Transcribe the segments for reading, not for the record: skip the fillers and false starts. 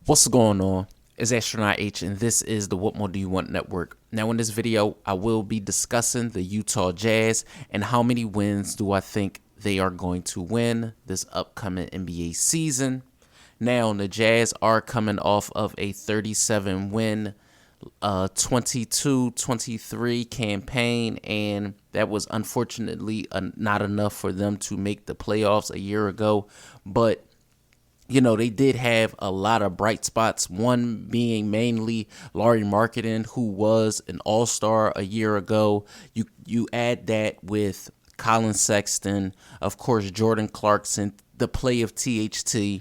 What's going on? It's Astronaut H, and this is the What More Do You Want Network. Now, in this video, I will be discussing the Utah Jazz and how many wins do I think they are going to win this upcoming NBA season. Now, the Jazz are coming off of a 37-win 22-23 campaign, and that was unfortunately not enough for them to make the playoffs a year ago. But they did have a lot of bright spots, one being mainly Lauri Markkanen, who was an all-star a year ago. You add that with Colin Sexton, of course, Jordan Clarkson, the play of THT,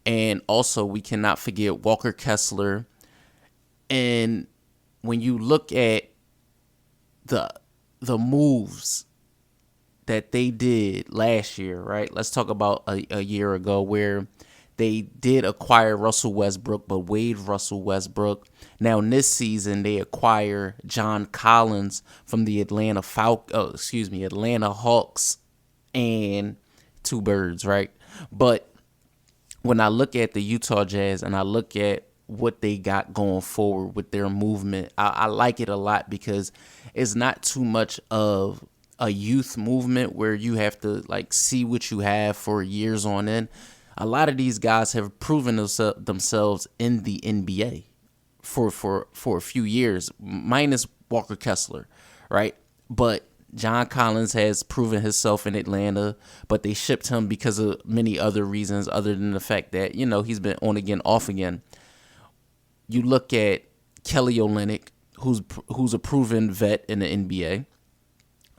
and also we cannot forget Walker Kessler. And when you look at the moves that they did last year, right? Let's talk about a year ago where they did acquire Russell Westbrook, but waived Russell Westbrook. Now, in this season, they acquire John Collins from the Atlanta Hawks, and two birds, right? But when I look at the Utah Jazz and I look at what they got going forward with their movement, I like it a lot because it's not too much of a youth movement where you have to see what you have for years on end. A lot of these guys have proven themselves in the NBA for a few years, minus Walker Kessler, right? But John Collins has proven himself in Atlanta, but they shipped him because of many other reasons other than the fact that, he's been on again, off again. You look at Kelly Olynyk, who's a proven vet in the NBA.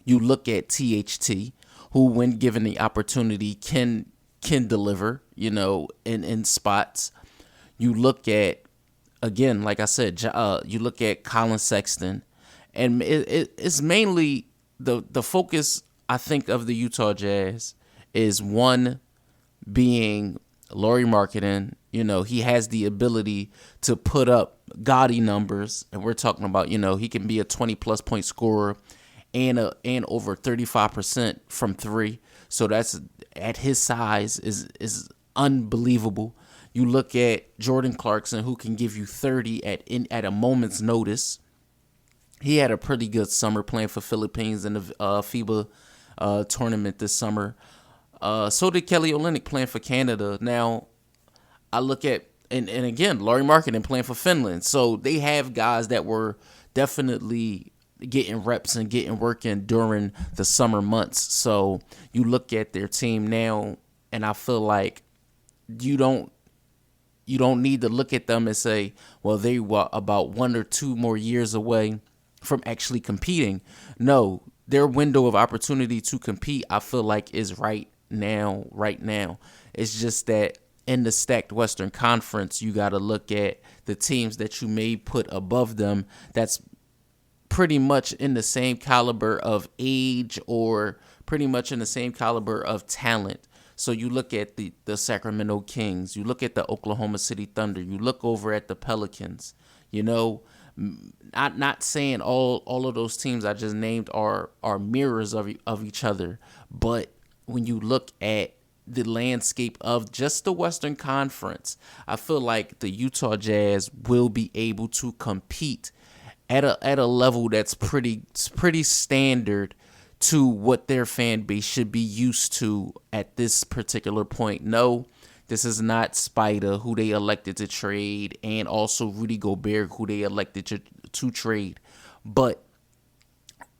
You look at THT, who, when given the opportunity, can deliver, in spots. You look at, again, like I said, you look at Colin Sexton, and it's mainly the focus, I think, of the Utah Jazz is one being Lauri Markkanen. He has the ability to put up gaudy numbers, and we're talking about, he can be a 20-plus point scorer and over 35% from three. So that's, at his size, is unbelievable. You look at Jordan Clarkson, who can give you 30 at a moment's notice. He had a pretty good summer playing for Philippines in the FIBA tournament this summer. So did Kelly Olynyk playing for Canada. Now, I look at, and again, Lauri Markkanen playing for Finland. So they have guys that were definitely getting reps and getting working during the summer months. So you look at their team now, and I feel like you don't need to look at them and say, well, they were about 1 or 2 more years away from actually competing. No, their window of opportunity to compete, I feel like, is right now. It's just that in the stacked Western Conference, you got to look at the teams that you may put above them that's pretty much in the same caliber of age or pretty much in the same caliber of talent. So you look at the Sacramento Kings, you look at the Oklahoma City Thunder, you look over at the Pelicans. Not saying all of those teams I just named are mirrors of each other, but when you look at the landscape of just the Western Conference, I feel like the Utah Jazz will be able to compete at a level that's pretty standard to what their fan base should be used to at this particular point. No, this is not Spider, who they elected to trade, and also Rudy Gobert, who they elected to trade. But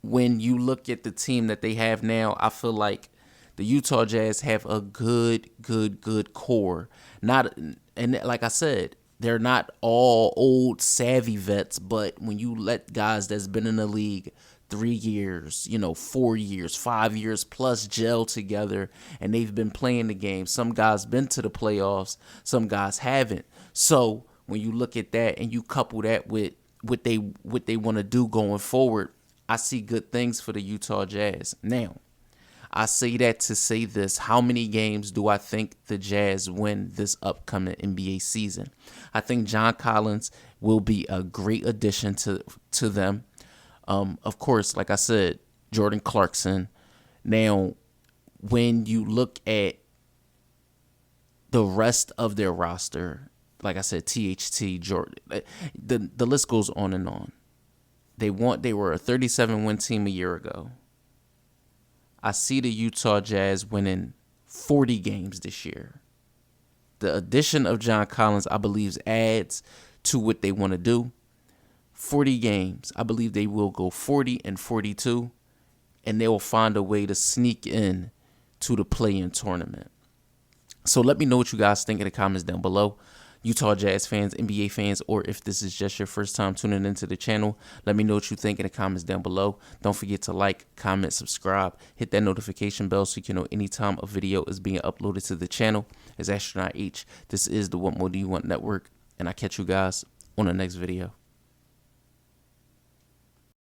when you look at the team that they have now, I feel like the Utah Jazz have a good core. And like I said, they're not all old savvy vets, but when you let guys that's been in the league 3 years, 4 years, 5 years plus gel together, and they've been playing the game. Some guys been to the playoffs, some guys haven't. So when you look at that and you couple that with what they want to do going forward, I see good things for the Utah Jazz. Now, I say that to say this: how many games do I think the Jazz win this upcoming NBA season? I think John Collins will be a great addition to them. Of course, like I said, Jordan Clarkson. Now, when you look at the rest of their roster, like I said, THT, Jordan. The list goes on and on. They were a 37 win team a year ago. I see the Utah Jazz winning 40 games this year. The addition of John Collins, I believe, adds to what they want to do. 40 games. I believe they will go 40 and 42, and they will find a way to sneak in to the play-in tournament. So let me know what you guys think in the comments down below. Utah Jazz fans, NBA fans, or if this is just your first time tuning into the channel, let me know what you think in the comments down below. Don't forget to like, comment, subscribe, hit that notification bell so you can know anytime a video is being uploaded to the channel. It's Astronaut H. This is the What More Do You Want Network, and I catch you guys on the next video.